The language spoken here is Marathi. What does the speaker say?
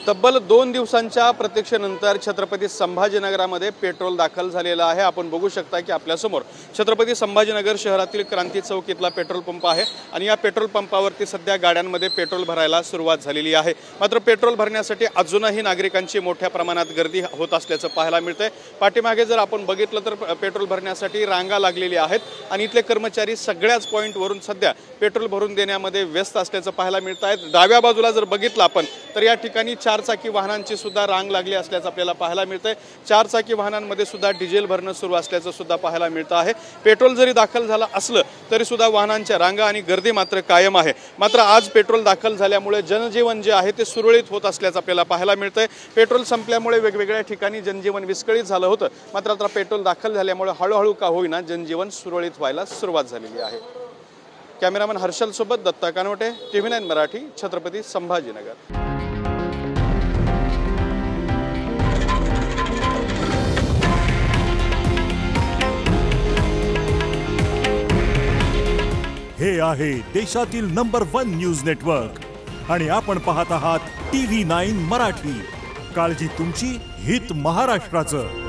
तब्बल 2 दिवसांच्या प्रतीक्षेनंतर छत्रपती संभाजीनगरामध्ये पेट्रोल दाखल झालेलं आहे। आपण बघू शकता की आपल्या समोर छत्रपती संभाजीनगर शहरातील क्रांती चौक इथला पेट्रोल पंप आहे आणि या पेट्रोल पंपावरती सध्या गाड्यांमध्ये पेट्रोल भरायला सुरुवात झालेली आहे। मात्र पेट्रोल भरण्यासाठी अजूनही नागरिकांची मोठ्या प्रमाणात गर्दी होत असल्याचं पाहायला मिळतंय। पाठीमागे जर आपण बघितलं तर पेट्रोल भरण्यासाठी रांगा लागलेली आहेत आणि इथले कर्मचारी सगळ्याच पॉइंटवरून सध्या पेट्रोल भरून देण्यामध्ये व्यस्त असल्याचं पाहायला मिळतंय। डाव्या बाजूला जर बघितलं आपण तर या ठिकाणी 4 चाकी वाहनांची सुद्धा रांग लागली असल्याचं आपल्याला पाहायला मिळतंय। 4 चाकी वाहनांमध्ये सुद्धा डिझेल भरणं सुरू असल्याचं सुद्धा पाहायला मिळतं आहे। पेट्रोल जरी दाखल झालं असलं तरी सुद्धा वाहनांच्या रांगा आणि गर्दी मात्र कायम आहे। मात्र आज पेट्रोल दाखल झाल्यामुळे जनजीवन जे आहे ते सुरळीत होत असल्याचं आपल्याला पाहायला मिळतंय। पेट्रोल संपल्यामुळे वेगवेगळ्या ठिकाणी जनजीवन विस्कळीत झालं होतं, मात्र आता पेट्रोल दाखल झाल्यामुळे हळूहळू का होईना जनजीवन सुरळीत व्हायला सुरुवात झालेली आहे। कॅमेरामन हर्षल सोबत दत्ता कानवटे, TV9 मराठी, छत्रपती संभाजीनगर। हे आहे देशातील नंबर 1 न्यूज नेटवर्क आणि आपण पाहत आहात TV9 मराठी। काळजी तुमची, हित महाराष्ट्राचं।